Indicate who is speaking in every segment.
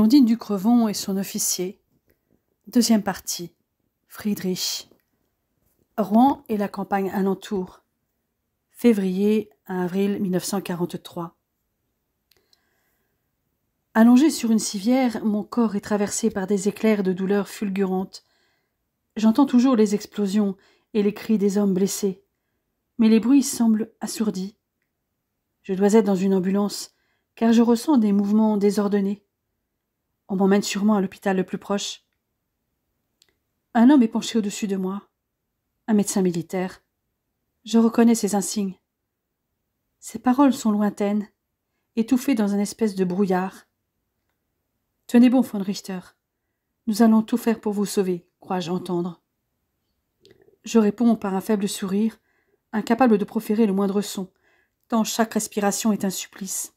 Speaker 1: Amandine Ducrevon et son officier. Deuxième partie. Friedrich. Rouen et la campagne alentour. Février à avril 1943. Allongé sur une civière, mon corps est traversé par des éclairs de douleur fulgurantes. J'entends toujours les explosions et les cris des hommes blessés, mais les bruits semblent assourdis. Je dois être dans une ambulance, car je ressens des mouvements désordonnés. On m'emmène sûrement à l'hôpital le plus proche. Un homme est penché au-dessus de moi, un médecin militaire. Je reconnais ses insignes. Ses paroles sont lointaines, étouffées dans une espèce de brouillard. « Tenez bon, von Richter. Nous allons tout faire pour vous sauver, crois-je entendre. » Je réponds par un faible sourire, incapable de proférer le moindre son, tant chaque respiration est un supplice.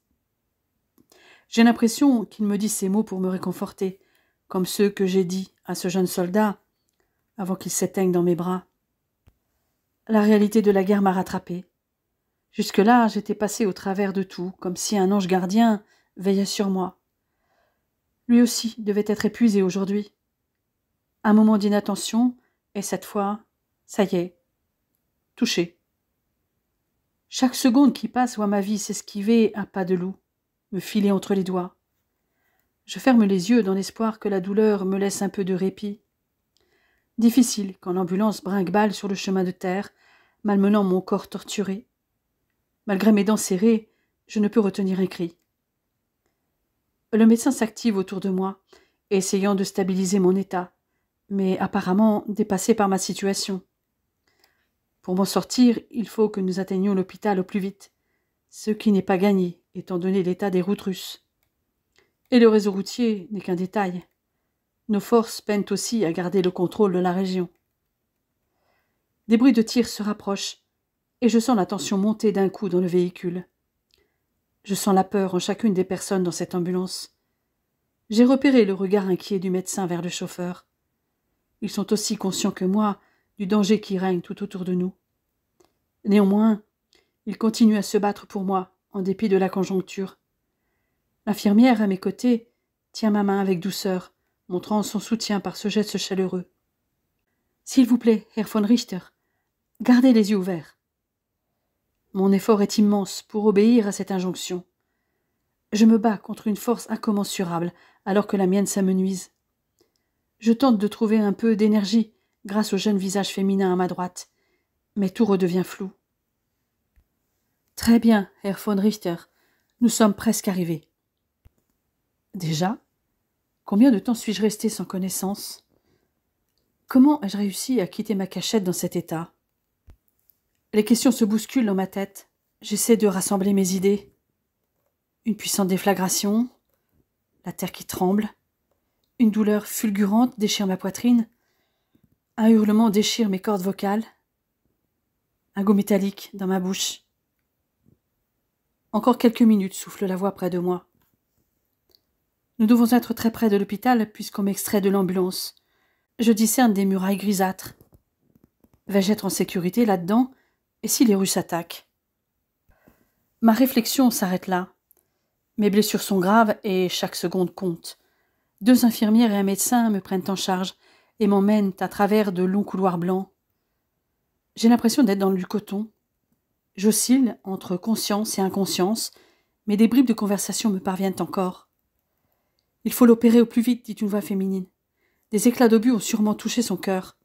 Speaker 1: J'ai l'impression qu'il me dit ces mots pour me réconforter, comme ceux que j'ai dit à ce jeune soldat avant qu'il s'éteigne dans mes bras. La réalité de la guerre m'a rattrapée. Jusque-là, j'étais passé au travers de tout, comme si un ange gardien veillait sur moi. Lui aussi devait être épuisé aujourd'hui. Un moment d'inattention, et cette fois, ça y est, touché. Chaque seconde qui passe voit ma vie s'esquiver à pas de loup, me filer entre les doigts. Je ferme les yeux dans l'espoir que la douleur me laisse un peu de répit. Difficile quand l'ambulance brinque-balle sur le chemin de terre, malmenant mon corps torturé. Malgré mes dents serrées, je ne peux retenir un cri. Le médecin s'active autour de moi, essayant de stabiliser mon état, mais apparemment dépassé par ma situation. Pour m'en sortir, il faut que nous atteignions l'hôpital au plus vite, ce qui n'est pas gagné, étant donné l'état des routes russes. Et le réseau routier n'est qu'un détail. Nos forces peinent aussi à garder le contrôle de la région. Des bruits de tirs se rapprochent, et je sens la tension monter d'un coup dans le véhicule. Je sens la peur en chacune des personnes dans cette ambulance. J'ai repéré le regard inquiet du médecin vers le chauffeur. Ils sont aussi conscients que moi du danger qui règne tout autour de nous. Néanmoins, ils continuent à se battre pour moi, en dépit de la conjoncture. L'infirmière à mes côtés tient ma main avec douceur, montrant son soutien par ce geste chaleureux. « S'il vous plaît, Herr von Richter, gardez les yeux ouverts. » Mon effort est immense pour obéir à cette injonction. Je me bats contre une force incommensurable, alors que la mienne s'amenuise. Je tente de trouver un peu d'énergie grâce au jeune visage féminin à ma droite, mais tout redevient flou. « Très bien, Herr von Richter, nous sommes presque arrivés. » Déjà, combien de temps suis-je resté sans connaissance? Comment ai-je réussi à quitter ma cachette dans cet état? Les questions se bousculent dans ma tête. J'essaie de rassembler mes idées. Une puissante déflagration, la terre qui tremble, une douleur fulgurante déchire ma poitrine, un hurlement déchire mes cordes vocales, un goût métallique dans ma bouche. Encore quelques minutes, souffle la voix près de moi. Nous devons être très près de l'hôpital puisqu'on m'extrait de l'ambulance. Je discerne des murailles grisâtres. Vais-je être en sécurité là-dedans, et si les Russes attaquent? Ma réflexion s'arrête là. Mes blessures sont graves et chaque seconde compte. 2 infirmières et un médecin me prennent en charge et m'emmènent à travers de longs couloirs blancs. J'ai l'impression d'être dans du coton. J'oscille entre conscience et inconscience, mais des bribes de conversation me parviennent encore. « Il faut l'opérer au plus vite, dit une voix féminine. Des éclats d'obus ont sûrement touché son cœur. »«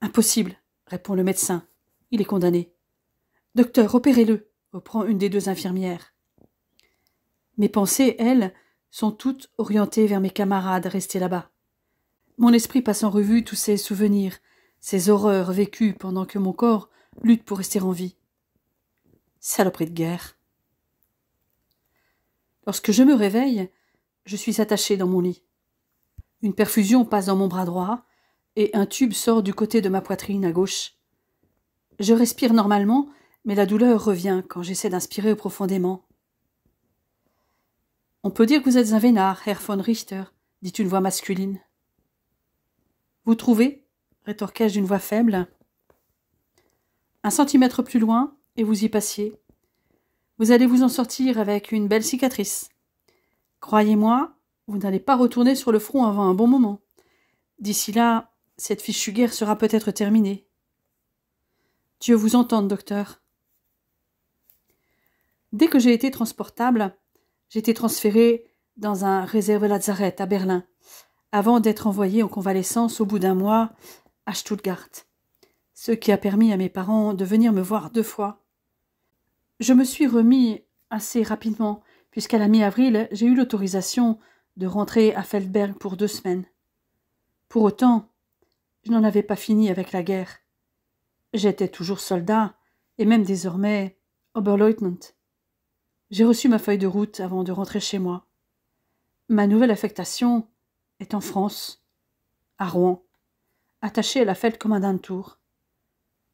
Speaker 1: Impossible, répond le médecin. Il est condamné. »« Docteur, opérez-le, reprend une des 2 infirmières. » Mes pensées, elles, sont toutes orientées vers mes camarades restés là-bas. Mon esprit passe en revue tous ces souvenirs, ces horreurs vécues pendant que mon corps lutte pour rester en vie. Saloperie de guerre. Lorsque je me réveille, je suis attachée dans mon lit. Une perfusion passe dans mon bras droit et un tube sort du côté de ma poitrine à gauche. Je respire normalement, mais la douleur revient quand j'essaie d'inspirer profondément. « On peut dire que vous êtes un vénard, Herr von Richter, » dit une voix masculine. « Vous trouvez » rétorquai-je d'une voix faible. « 1 centimètre plus loin, et vous y passiez. Vous allez vous en sortir avec une belle cicatrice. Croyez-moi, vous n'allez pas retourner sur le front avant un bon moment. D'ici là, cette fichue guerre sera peut-être terminée. Dieu vous entende, docteur. Dès que j'ai été transportable, j'ai été transféré dans un réserve Lazareth à Berlin, avant d'être envoyé en convalescence au bout d'un mois à Stuttgart, ce qui a permis à mes parents de venir me voir 2 fois. Je me suis remis assez rapidement, puisqu'à la mi-avril, j'ai eu l'autorisation de rentrer à Feldberg pour 2 semaines. Pour autant, je n'en avais pas fini avec la guerre. J'étais toujours soldat, et même désormais Oberleutnant. J'ai reçu ma feuille de route avant de rentrer chez moi. Ma nouvelle affectation est en France, à Rouen, attachée à la Feldkommandantur.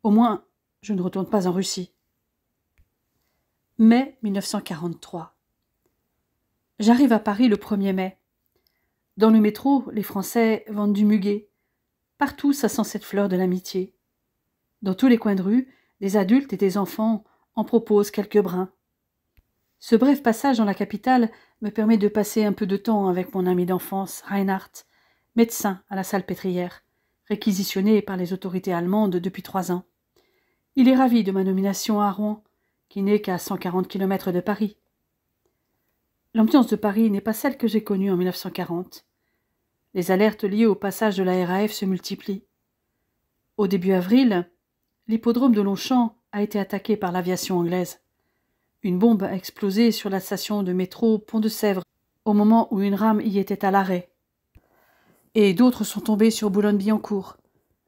Speaker 1: Au moins, je ne retourne pas en Russie. Mai 1943. J'arrive à Paris le 1er mai. Dans le métro, les Français vendent du muguet. Partout, ça sent cette fleur de l'amitié. Dans tous les coins de rue, des adultes et des enfants en proposent quelques brins. Ce bref passage dans la capitale me permet de passer un peu de temps avec mon ami d'enfance, Reinhard, médecin à la Salpêtrière, réquisitionné par les autorités allemandes depuis 3 ans. Il est ravi de ma nomination à Rouen, qui n'est qu'à 140 km de Paris. L'ambiance de Paris n'est pas celle que j'ai connue en 1940. Les alertes liées au passage de la RAF se multiplient. Au début avril, l'hippodrome de Longchamp a été attaqué par l'aviation anglaise. Une bombe a explosé sur la station de métro Pont-de-Sèvres, au moment où une rame y était à l'arrêt. Et d'autres sont tombés sur Boulogne-Billancourt.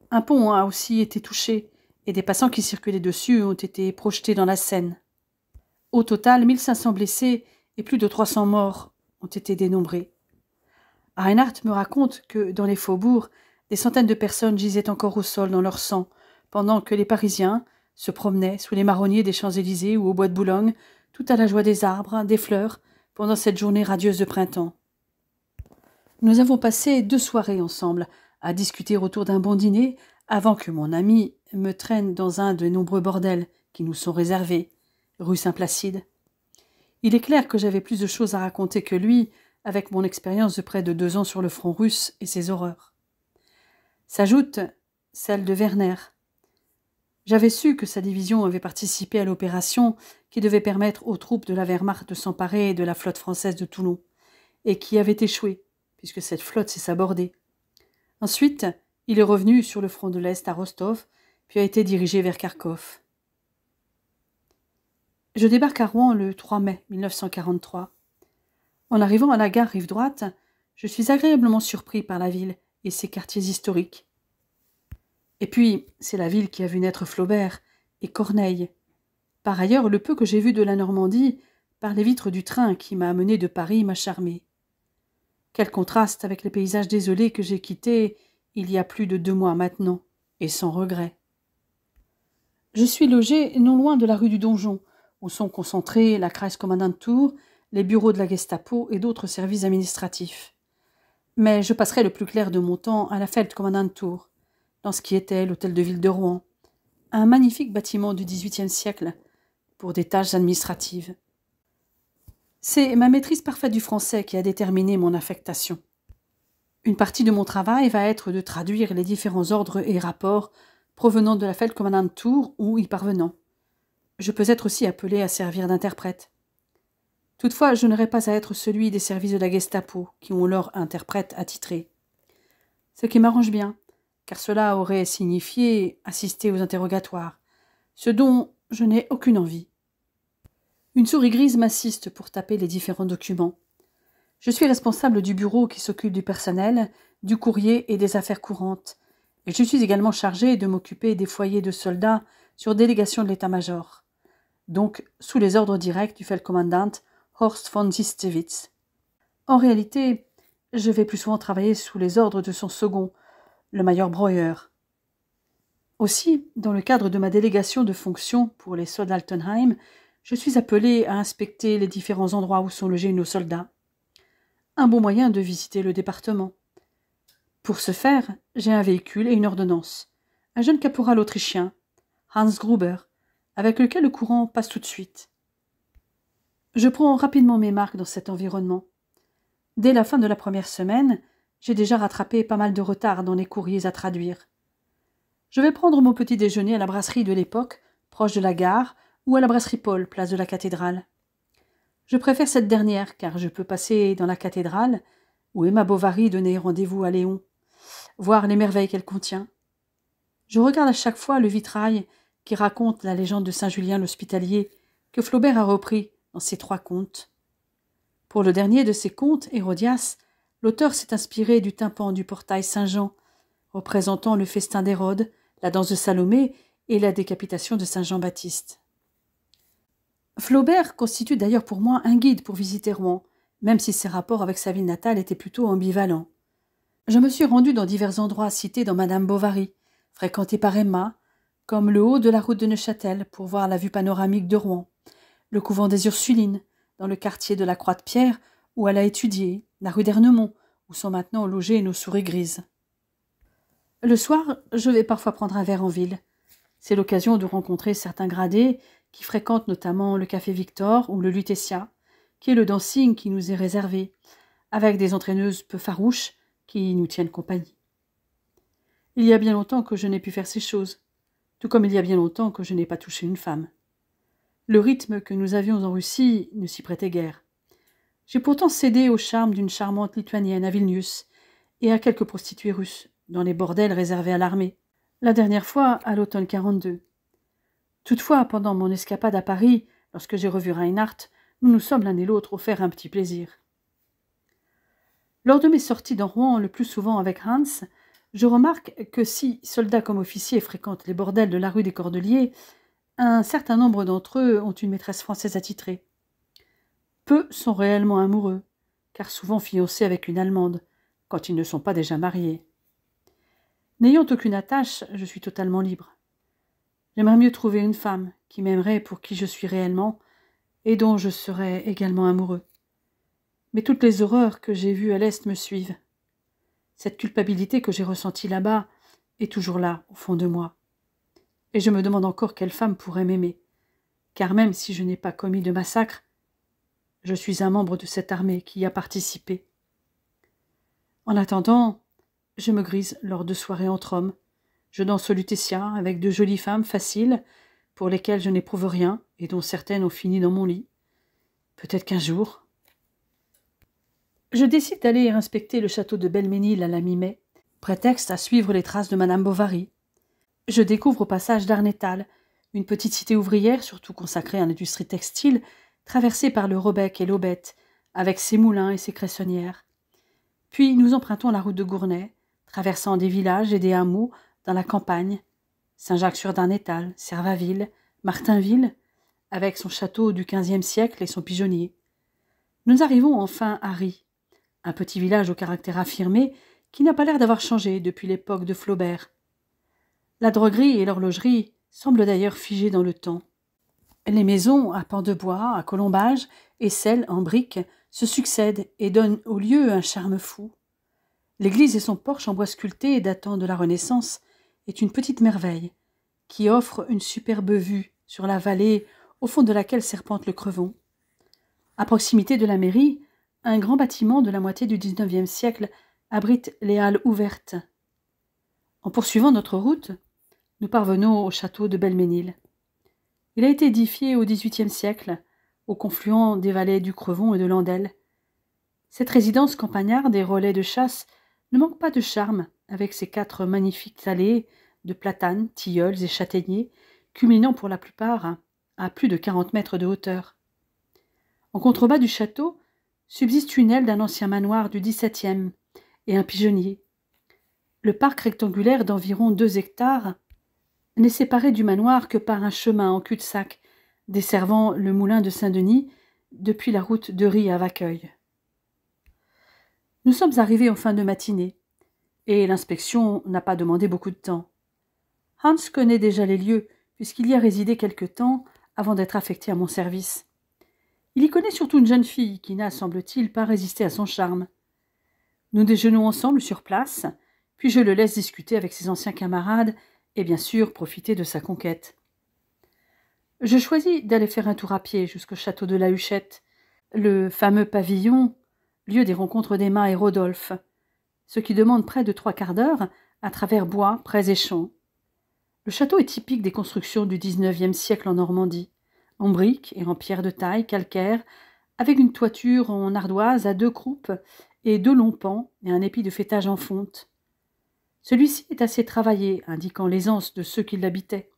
Speaker 1: Un pont a aussi été touché, et des passants qui circulaient dessus ont été projetés dans la Seine. Au total, 1500 blessés et plus de 300 morts ont été dénombrés. Reinhardt me raconte que, dans les faubourgs, des centaines de personnes gisaient encore au sol dans leur sang, pendant que les Parisiens se promenaient sous les marronniers des Champs-Élysées ou au bois de Boulogne, tout à la joie des arbres, des fleurs, pendant cette journée radieuse de printemps. Nous avons passé 2 soirées ensemble, à discuter autour d'un bon dîner, avant que mon ami me traîne dans un de nombreux bordels qui nous sont réservés, rue Saint-Placide. Il est clair que j'avais plus de choses à raconter que lui, avec mon expérience de près de 2 ans sur le front russe et ses horreurs. S'ajoute celle de Werner. J'avais su que sa division avait participé à l'opération qui devait permettre aux troupes de la Wehrmacht de s'emparer de la flotte française de Toulon, et qui avait échoué, puisque cette flotte s'est sabordée. Ensuite, il est revenu sur le front de l'Est à Rostov, puis a été dirigé vers Kharkov. Je débarque à Rouen le 3 mai 1943. En arrivant à la gare rive droite, je suis agréablement surpris par la ville et ses quartiers historiques. Et puis, c'est la ville qui a vu naître Flaubert et Corneille. Par ailleurs, le peu que j'ai vu de la Normandie, par les vitres du train qui m'a amené de Paris, m'a charmé. Quel contraste avec les paysages désolés que j'ai quittés il y a plus de 2 mois maintenant, et sans regret. Je suis logé non loin de la rue du Donjon, où sont concentrés la Kreiskommandantur, les bureaux de la Gestapo et d'autres services administratifs. Mais je passerai le plus clair de mon temps à la Feldkommandantur, dans ce qui était l'hôtel de ville de Rouen, un magnifique bâtiment du XVIIIe siècle, pour des tâches administratives. C'est ma maîtrise parfaite du français qui a déterminé mon affectation. Une partie de mon travail va être de traduire les différents ordres et rapports provenant de la Feldkommandantur ou y parvenant. Je peux être aussi appelé à servir d'interprète. Toutefois, je n'aurai pas à être celui des services de la Gestapo, qui ont leur interprète attitré. Ce qui m'arrange bien, car cela aurait signifié assister aux interrogatoires, ce dont je n'ai aucune envie. Une souris grise m'assiste pour taper les différents documents. Je suis responsable du bureau qui s'occupe du personnel, du courrier et des affaires courantes, et je suis également chargé de m'occuper des foyers de soldats sur délégation de l'état-major, donc sous les ordres directs du Feldkommandant Horst von Sistewitz. En réalité, je vais plus souvent travailler sous les ordres de son second, le major Breuer. Aussi, dans le cadre de ma délégation de fonction pour les soldats Altenheim, je suis appelé à inspecter les différents endroits où sont logés nos soldats. Un bon moyen de visiter le département. Pour ce faire, j'ai un véhicule et une ordonnance. Un jeune caporal autrichien, Hans Gruber, avec lequel le courant passe tout de suite. Je prends rapidement mes marques dans cet environnement. Dès la fin de la première semaine, j'ai déjà rattrapé pas mal de retard dans les courriers à traduire. Je vais prendre mon petit déjeuner à la brasserie de l'époque, proche de la gare, ou à la brasserie Paul, place de la cathédrale. Je préfère cette dernière, car je peux passer dans la cathédrale, où Emma Bovary donnait rendez-vous à Léon, voir les merveilles qu'elle contient. Je regarde à chaque fois le vitrail qui raconte la légende de Saint-Julien l'Hospitalier, que Flaubert a repris dans ses 3 contes. Pour le dernier de ses contes, Hérodias, l'auteur s'est inspiré du tympan du portail Saint-Jean, représentant le festin d'Hérode, la danse de Salomé et la décapitation de Saint Jean-Baptiste. Flaubert constitue d'ailleurs pour moi un guide pour visiter Rouen, même si ses rapports avec sa ville natale étaient plutôt ambivalents. Je me suis rendue dans divers endroits cités dans Madame Bovary, fréquentés par Emma, comme le haut de la route de Neuchâtel pour voir la vue panoramique de Rouen, le couvent des Ursulines, dans le quartier de la Croix-de-Pierre où elle a étudié, la rue d'Ernemont, où sont maintenant logées nos souris grises. Le soir, je vais parfois prendre un verre en ville. C'est l'occasion de rencontrer certains gradés qui fréquentent notamment le Café Victor ou le Lutetia, qui est le dancing qui nous est réservé, avec des entraîneuses peu farouches qui nous tiennent compagnie. Il y a bien longtemps que je n'ai pu faire ces choses, tout comme il y a bien longtemps que je n'ai pas touché une femme. Le rythme que nous avions en Russie ne s'y prêtait guère. J'ai pourtant cédé au charme d'une charmante lituanienne à Vilnius et à quelques prostituées russes dans les bordels réservés à l'armée, la dernière fois à l'automne 42. Toutefois, pendant mon escapade à Paris, lorsque j'ai revu Reinhardt, nous nous sommes l'un et l'autre offert un petit plaisir. Lors de mes sorties dans Rouen, le plus souvent avec Hans, je remarque que si soldats comme officiers fréquentent les bordels de la rue des Cordeliers, un certain nombre d'entre eux ont une maîtresse française attitrée. Peu sont réellement amoureux, car souvent fiancés avec une Allemande, quand ils ne sont pas déjà mariés. N'ayant aucune attache, je suis totalement libre. J'aimerais mieux trouver une femme qui m'aimerait pour qui je suis réellement et dont je serais également amoureux. Mais toutes les horreurs que j'ai vues à l'Est me suivent. Cette culpabilité que j'ai ressentie là-bas est toujours là, au fond de moi. Et je me demande encore quelle femme pourrait m'aimer, car même si je n'ai pas commis de massacre, je suis un membre de cette armée qui y a participé. En attendant, je me grise lors de soirées entre hommes. Je danse au Lutetia avec de jolies femmes faciles, pour lesquelles je n'éprouve rien et dont certaines ont fini dans mon lit. Peut-être qu'un jour. Je décide d'aller inspecter le château de Belménil à la mi-mai, prétexte à suivre les traces de Madame Bovary. Je découvre au passage Darnétal, une petite cité ouvrière surtout consacrée à l'industrie textile, traversée par le Robec et l'Aubette, avec ses moulins et ses cressonnières. Puis nous empruntons la route de Gournay, traversant des villages et des hameaux dans la campagne, Saint-Jacques-sur-Darnétal, Servaville, Martinville, avec son château du XVe siècle et son pigeonnier. Nous arrivons enfin à Ry, un petit village au caractère affirmé qui n'a pas l'air d'avoir changé depuis l'époque de Flaubert. La droguerie et l'horlogerie semblent d'ailleurs figées dans le temps. Les maisons à pans de bois, à colombages et celles en briques se succèdent et donnent au lieu un charme fou. L'église et son porche en bois sculpté datant de la Renaissance est une petite merveille qui offre une superbe vue sur la vallée au fond de laquelle serpente le Crevon. À proximité de la mairie, un grand bâtiment de la moitié du XIXe siècle abrite les halles ouvertes. En poursuivant notre route, nous parvenons au château de Belménil. Il a été édifié au XVIIIe siècle, au confluent des vallées du Crevon et de l'Andelle. Cette résidence campagnarde et relais de chasse ne manque pas de charme, avec ses 4 magnifiques allées de platanes, tilleuls et châtaigniers, culminant pour la plupart à plus de 40 mètres de hauteur. En contrebas du château subsiste une aile d'un ancien manoir du XVIIe et un pigeonnier. Le parc rectangulaire d'environ 2 hectares n'est séparé du manoir que par un chemin en cul-de-sac desservant le moulin de Saint-Denis depuis la route de Ry à Vacqueuil. Nous sommes arrivés en fin de matinée, et l'inspection n'a pas demandé beaucoup de temps. Hans connaît déjà les lieux, puisqu'il y a résidé quelque temps avant d'être affecté à mon service. Il y connaît surtout une jeune fille qui n'a, semble-t-il, pas résisté à son charme. Nous déjeunons ensemble sur place, puis je le laisse discuter avec ses anciens camarades et bien sûr profiter de sa conquête. Je choisis d'aller faire un tour à pied jusqu'au château de la Huchette, le fameux pavillon, lieu des rencontres d'Emma et Rodolphe, ce qui demande près de 3/4 d'heure à travers bois, prés et champs. Le château est typique des constructions du XIXe siècle en Normandie, en briques et en pierre de taille calcaire, avec une toiture en ardoise à 2 croupes et 2 longs pans et un épi de faîtage en fonte. Celui-ci est assez travaillé, indiquant l'aisance de ceux qui l'habitaient.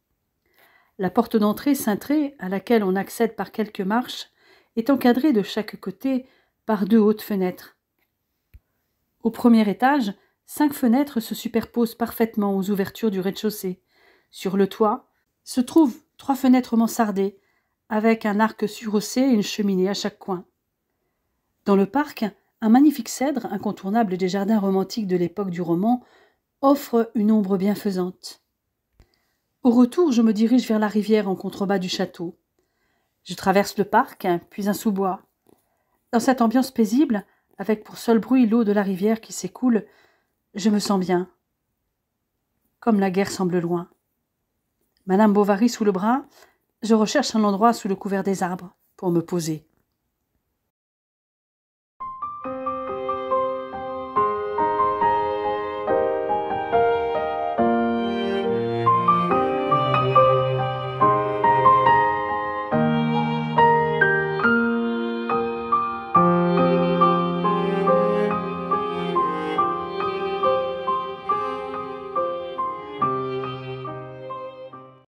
Speaker 1: La porte d'entrée cintrée, à laquelle on accède par quelques marches, est encadrée de chaque côté par 2 hautes fenêtres. Au premier étage, 5 fenêtres se superposent parfaitement aux ouvertures du rez-de-chaussée. Sur le toit se trouvent 3 fenêtres mansardées, avec un arc surhaussé et une cheminée à chaque coin. Dans le parc, un magnifique cèdre, incontournable des jardins romantiques de l'époque du roman, offre une ombre bienfaisante. Au retour, je me dirige vers la rivière en contrebas du château. Je traverse le parc, puis un sous-bois. Dans cette ambiance paisible, avec pour seul bruit l'eau de la rivière qui s'écoule, je me sens bien. Comme la guerre semble loin. Madame Bovary sous le bras, je recherche un endroit sous le couvert des arbres pour me poser.